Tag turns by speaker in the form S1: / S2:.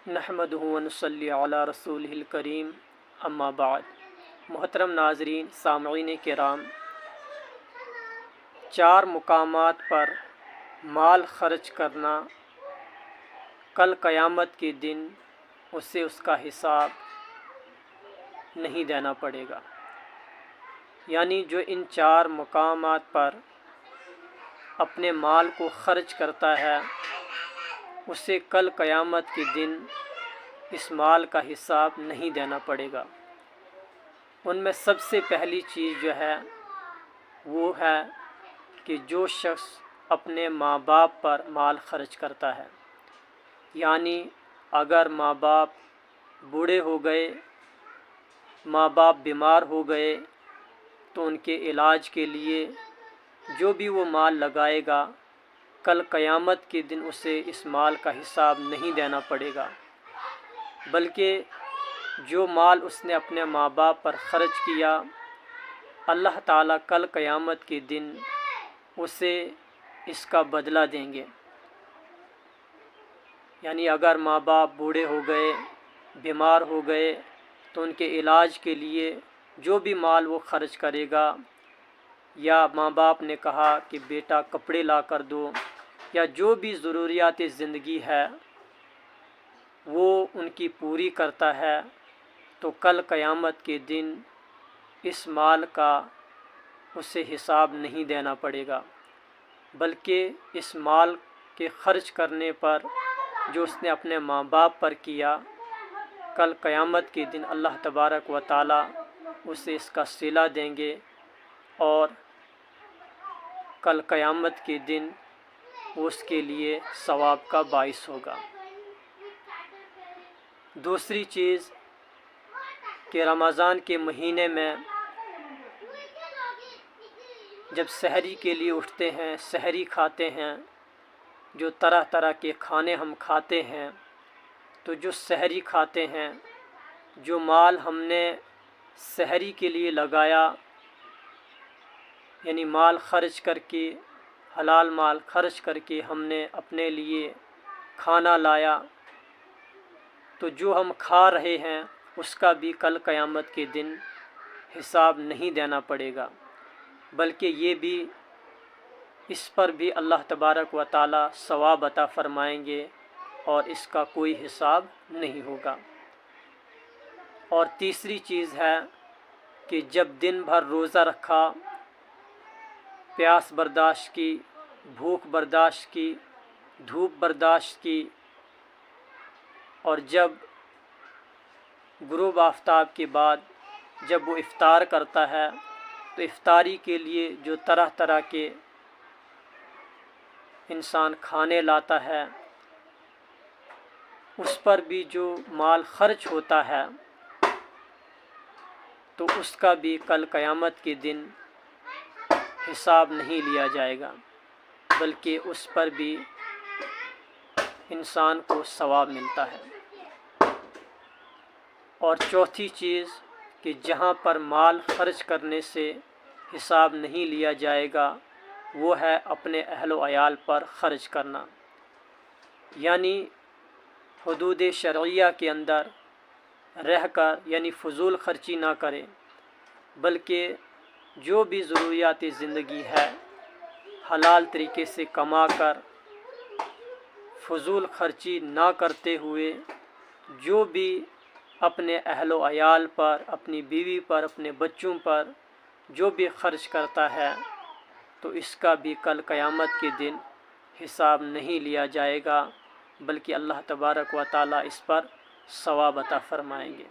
S1: نحمدہ و نصلی علی رسولہ الکریم اما بعد۔ محترم ناظرین، سامعین کرام، 4 مقامات پر مال خرچ کرنا کل قیامت کے دن اسے اس کا حساب نہیں دینا پڑے گا۔ یعنی جو ان 4 مقامات پر اپنے مال کو خرچ کرتا ہے اسے کل قیامت کے دن اس مال کا حساب نہیں دینا پڑے گا۔ ان میں سب سے پہلی چیز جو ہے وہ ہے کہ جو شخص اپنے ماں باپ پر مال خرچ کرتا ہے، یعنی اگر ماں باپ بوڑھے ہو گئے، ماں باپ بیمار ہو گئے تو ان کے علاج کے لیے جو بھی وہ مال لگائے گا کل قیامت کے دن اسے اس مال کا حساب نہیں دینا پڑے گا، بلکہ جو مال اس نے اپنے ماں باپ پر خرچ کیا اللہ تعالیٰ کل قیامت کے دن اسے اس کا بدلہ دیں گے۔ یعنی اگر ماں باپ بوڑھے ہو گئے، بیمار ہو گئے تو ان کے علاج کے لیے جو بھی مال وہ خرچ کرے گا، یا ماں باپ نے کہا کہ بیٹا کپڑے لا کر دو، یا جو بھی ضروریات زندگی ہے وہ ان کی پوری کرتا ہے، تو کل قیامت کے دن اس مال کا اسے حساب نہیں دینا پڑے گا، بلکہ اس مال کے خرچ کرنے پر جو اس نے اپنے ماں باپ پر کیا کل قیامت کے دن اللہ تبارک و تعالیٰ اسے اس کا صلہ دیں گے، اور کل قیامت کے دن وہ اس کے لیے ثواب کا باعث ہوگا۔ دوسری چیز کہ رمضان کے مہینے میں جب سحری کے لیے اٹھتے ہیں، سحری کھاتے ہیں، جو طرح طرح کے کھانے ہم کھاتے ہیں، تو جو سحری کھاتے ہیں، جو مال ہم نے سحری کے لیے لگایا، یعنی مال خرچ کر کے، حلال مال خرچ کر کے ہم نے اپنے لیے کھانا لایا، تو جو ہم کھا رہے ہیں اس کا بھی کل قیامت کے دن حساب نہیں دینا پڑے گا، بلکہ یہ بھی اس پر بھی اللہ تبارک و تعالیٰ ثواب عطا فرمائیں گے اور اس کا کوئی حساب نہیں ہوگا۔ اور تیسری چیز ہے کہ جب دن بھر روزہ رکھا، پیاس برداشت کی، بھوک برداشت کی، دھوپ برداشت کی، اور جب غروب آفتاب کے بعد جب وہ افطار کرتا ہے تو افطاری کے لیے جو طرح طرح کے انسان کھانے لاتا ہے اس پر بھی جو مال خرچ ہوتا ہے تو اس کا بھی کل قیامت کے دن حساب نہیں لیا جائے گا، بلکہ اس پر بھی انسان کو ثواب ملتا ہے۔ اور چوتھی چیز کہ جہاں پر مال خرچ کرنے سے حساب نہیں لیا جائے گا وہ ہے اپنے اہل و عیال پر خرچ کرنا، یعنی حدود شرعیہ کے اندر رہ کر، یعنی فضول خرچی نہ کرے، بلکہ جو بھی ضروریات زندگی ہے حلال طریقے سے کما کر فضول خرچی نہ کرتے ہوئے جو بھی اپنے اہل و عیال پر، اپنی بیوی پر، اپنے بچوں پر جو بھی خرچ کرتا ہے تو اس کا بھی کل قیامت کے دن حساب نہیں لیا جائے گا، بلکہ اللہ تبارک و تعالیٰ اس پر ثواب عطا فرمائیں گے۔